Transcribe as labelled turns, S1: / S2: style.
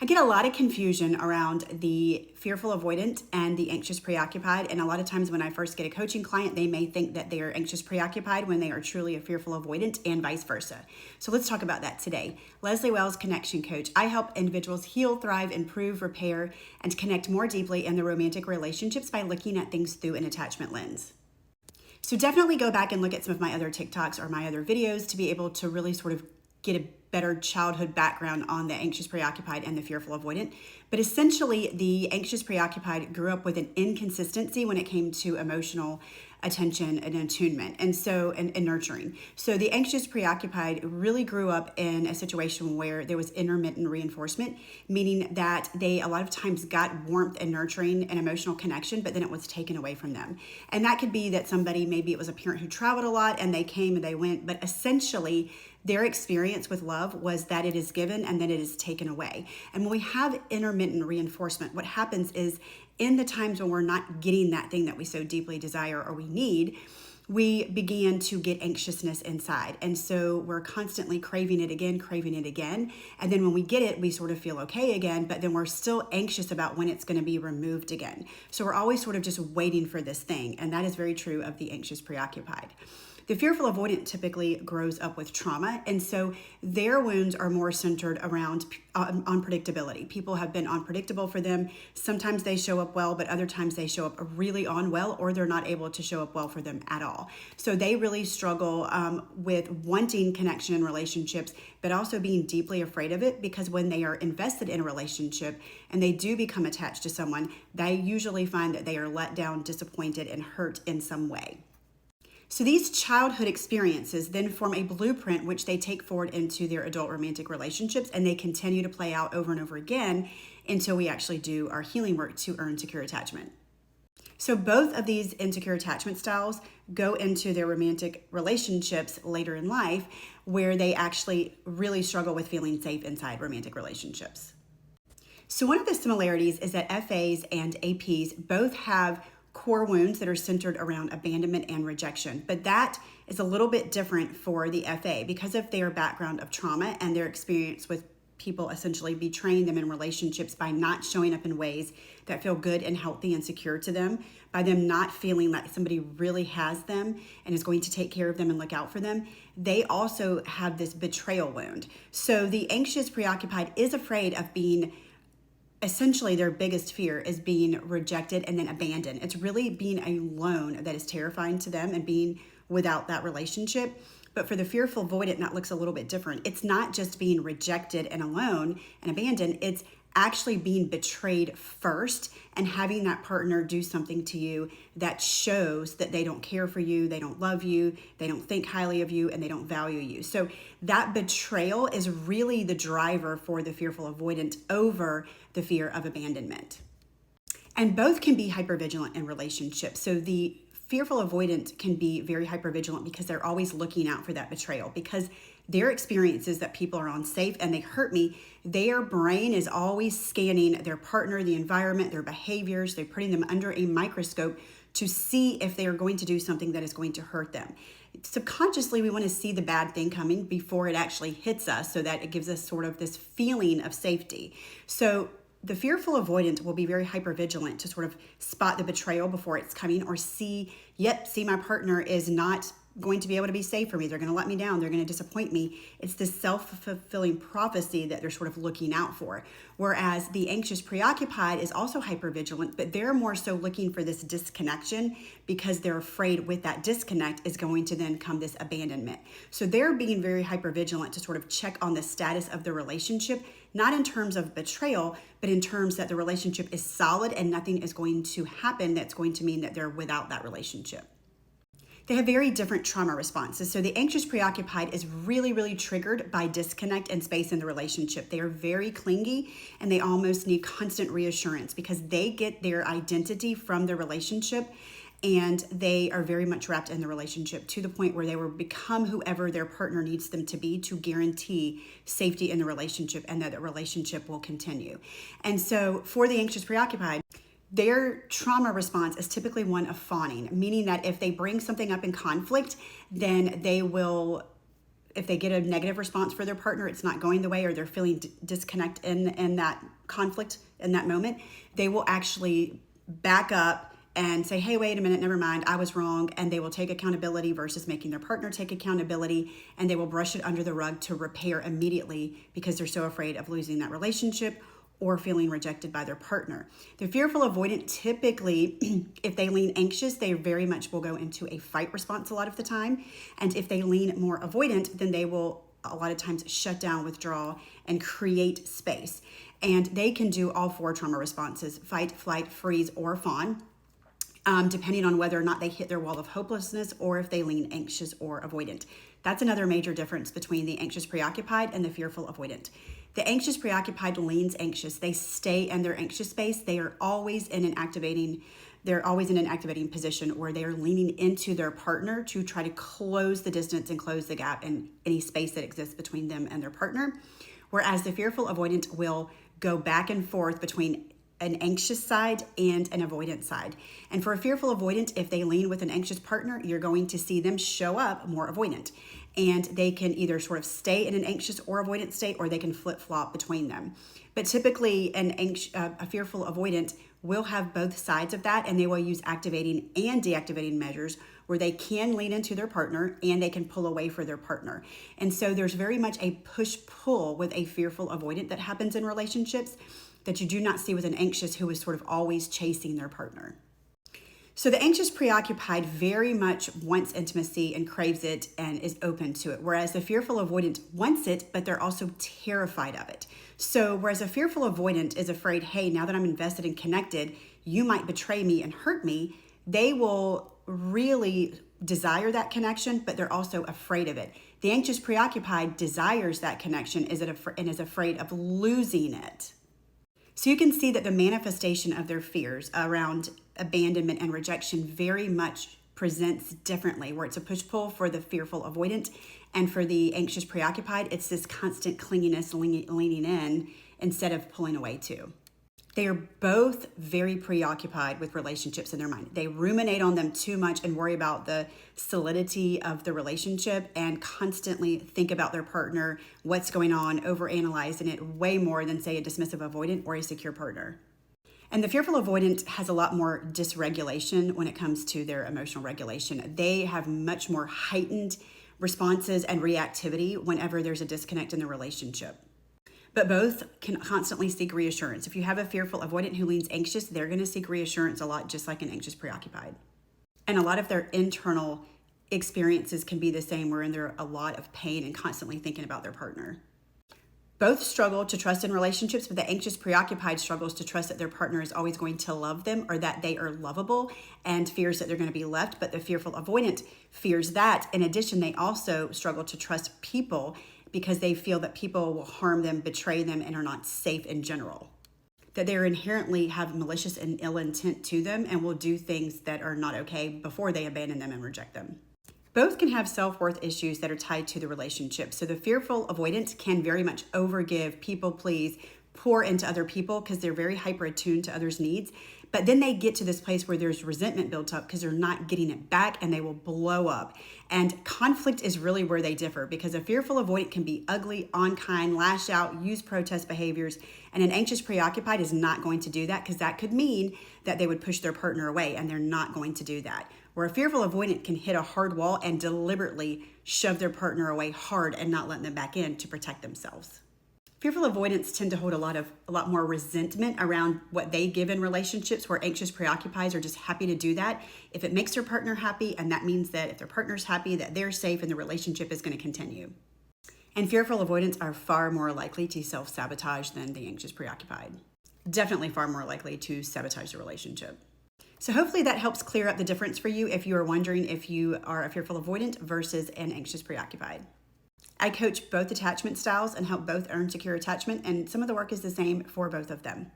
S1: I get a lot of confusion around the fearful avoidant and the anxious preoccupied. And a lot of times when I first get a coaching client, they may think that they are anxious preoccupied when they are truly a fearful avoidant, and vice versa. So let's talk about that today. Leslie Wells, connection coach. I help individuals heal, thrive, improve, repair, and connect more deeply in their romantic relationships by looking at things through an attachment lens. So definitely go back and look at some of my other TikToks or my other videos to be able to really sort of get a better childhood background on the anxious preoccupied and the fearful avoidant. But essentially, the anxious preoccupied grew up with an inconsistency when it came to emotional attention and attunement and nurturing. So the anxious preoccupied really grew up in a situation where there was intermittent reinforcement, meaning that they a lot of times got warmth and nurturing and emotional connection, but then it was taken away from them. And that could be that somebody, maybe it was a parent who traveled a lot and they came and they went, but essentially their experience with love was that it is given and then it is taken away. And when we have intermittent reinforcement, what happens is in the times when we're not getting that thing that we so deeply desire or we need, we begin to get anxiousness inside. And so we're constantly craving it again. And then when we get it, we sort of feel okay again, but then we're still anxious about when it's going to be removed again. So we're always sort of just waiting for this thing. And that is very true of the anxious preoccupied. The fearful avoidant typically grows up with trauma, and so their wounds are more centered around unpredictability. People have been unpredictable for them. Sometimes they show up well, but other times they show up really unwell, or they're not able to show up well for them at all. So they really struggle with wanting connection in relationships, but also being deeply afraid of it, because when they are invested in a relationship and they do become attached to someone, they usually find that they are let down, disappointed, and hurt in some way. So these childhood experiences then form a blueprint which they take forward into their adult romantic relationships, and they continue to play out over and over again until we actually do our healing work to earn secure attachment. So both of these insecure attachment styles go into their romantic relationships later in life, where they actually really struggle with feeling safe inside romantic relationships. So one of the similarities is that FAs and APs both have core wounds that are centered around abandonment and rejection. But that is a little bit different for the FA because of their background of trauma and their experience with people essentially betraying them in relationships by not showing up in ways that feel good and healthy and secure to them, by them not feeling like somebody really has them and is going to take care of them and look out for them. They also have this betrayal wound. So the anxious preoccupied is afraid of being, essentially their biggest fear is being rejected and then abandoned. It's really being alone that is terrifying to them, and being without that relationship. But for the fearful avoidant, that looks a little bit different. It's not just being rejected and alone and abandoned. It's actually being betrayed first and having that partner do something to you that shows that they don't care for you, they don't love you, they don't think highly of you, and they don't value you. So that betrayal is really the driver for the fearful avoidant over the fear of abandonment. And both can be hypervigilant in relationships. So the fearful avoidant can be very hypervigilant because they're always looking out for that betrayal, because their experience is that people are unsafe and they hurt me. Their brain is always scanning their partner, the environment, their behaviors. They're putting them under a microscope to see if they are going to do something that is going to hurt them. Subconsciously, we want to see the bad thing coming before it actually hits us, so that it gives us sort of this feeling of safety. So the fearful avoidant will be very hypervigilant to sort of spot the betrayal before it's coming, or see my partner is not going to be able to be safe for me. They're going to let me down. They're going to disappoint me. It's this self-fulfilling prophecy that they're sort of looking out for. Whereas the anxious preoccupied is also hypervigilant, but they're more so looking for this disconnection, because they're afraid with that disconnect is going to then come this abandonment. So they're being very hypervigilant to sort of check on the status of the relationship, not in terms of betrayal, but in terms that the relationship is solid and nothing is going to happen that's going to mean that they're without that relationship. They have very different trauma responses. So the anxious preoccupied is really, really triggered by disconnect and space in the relationship. They are very clingy and they almost need constant reassurance, because they get their identity from the relationship, and they are very much wrapped in the relationship to the point where they will become whoever their partner needs them to be to guarantee safety in the relationship and that the relationship will continue. And so for the anxious preoccupied, their trauma response is typically one of fawning, meaning that if they bring something up in conflict, then they will if they get a negative response for their partner, it's not going the way, or they're feeling disconnect in that conflict in that moment, they will actually back up and say, hey, wait a minute, never mind, I was wrong. And they will take accountability versus making their partner take accountability. And they will brush it under the rug to repair immediately because they're so afraid of losing that relationship or feeling rejected by their partner. The fearful avoidant, typically, if they lean anxious, they very much will go into a fight response a lot of the time. And if they lean more avoidant, then they will a lot of times shut down, withdraw, and create space. And they can do all 4 trauma responses: fight, flight, freeze, or fawn, depending on whether or not they hit their wall of hopelessness or if they lean anxious or avoidant. That's another major difference between the anxious preoccupied and the fearful avoidant. The anxious preoccupied leans anxious. They stay in their anxious space. They are always in an activating position where they are leaning into their partner to try to close the distance and close the gap in any space that exists between them and their partner. Whereas the fearful avoidant will go back and forth between an anxious side and an avoidant side. And for a fearful avoidant, if they lean with an anxious partner, you're going to see them show up more avoidant. And they can either sort of stay in an anxious or avoidant state, or they can flip-flop between them. But typically, a fearful avoidant will have both sides of that, and they will use activating and deactivating measures where they can lean into their partner and they can pull away for their partner. And so there's very much a push-pull with a fearful avoidant that happens in relationships that you do not see with an anxious who is sort of always chasing their partner. So the anxious preoccupied very much wants intimacy and craves it and is open to it, whereas the fearful avoidant wants it, but they're also terrified of it. So whereas a fearful avoidant is afraid, hey, now that I'm invested and connected, you might betray me and hurt me, they will really desire that connection, but they're also afraid of it. The anxious preoccupied desires that connection and is afraid of losing it. So you can see that the manifestation of their fears around abandonment and rejection very much presents differently, where it's a push-pull for the fearful avoidant, and for the anxious preoccupied, it's this constant clinginess, leaning in instead of pulling away too. They are both very preoccupied with relationships in their mind. They ruminate on them too much and worry about the solidity of the relationship and constantly think about their partner, what's going on, overanalyzing it way more than, say, a dismissive avoidant or a secure partner. And the fearful avoidant has a lot more dysregulation when it comes to their emotional regulation. They have much more heightened responses and reactivity whenever there's a disconnect in the relationship. But both can constantly seek reassurance. If you have a fearful avoidant who leans anxious, they're going to seek reassurance a lot, just like an anxious preoccupied. And a lot of their internal experiences can be the same, wherein they're a lot of pain and constantly thinking about their partner. Both struggle to trust in relationships, but the anxious preoccupied struggles to trust that their partner is always going to love them or that they are lovable, and fears that they're going to be left. But the fearful avoidant fears that. In addition, they also struggle to trust people because they feel that people will harm them, betray them, and are not safe in general. That they inherently have malicious and ill intent to them and will do things that are not okay before they abandon them and reject them. Both can have self-worth issues that are tied to the relationship. So the fearful avoidant can very much overgive, people please, pour into other people because they're very hyper attuned to others' needs. But then they get to this place where there's resentment built up because they're not getting it back, and they will blow up. And conflict is really where they differ, because a fearful avoidant can be ugly, unkind, lash out, use protest behaviors. And an anxious preoccupied is not going to do that, because that could mean that they would push their partner away, and they're not going to do that. Where a fearful avoidant can hit a hard wall and deliberately shove their partner away hard and not letting them back in to protect themselves. Fearful avoidants tend to hold a lot more resentment around what they give in relationships, where anxious preoccupieds are just happy to do that if it makes their partner happy, and that means that if their partner's happy, that they're safe and the relationship is going to continue. And fearful avoidants are far more likely to self-sabotage than the anxious preoccupied. Definitely far more likely to sabotage the relationship. So hopefully that helps clear up the difference for you if you are wondering if you are a fearful avoidant versus an anxious preoccupied. I coach both attachment styles and help both earn secure attachment, and some of the work is the same for both of them.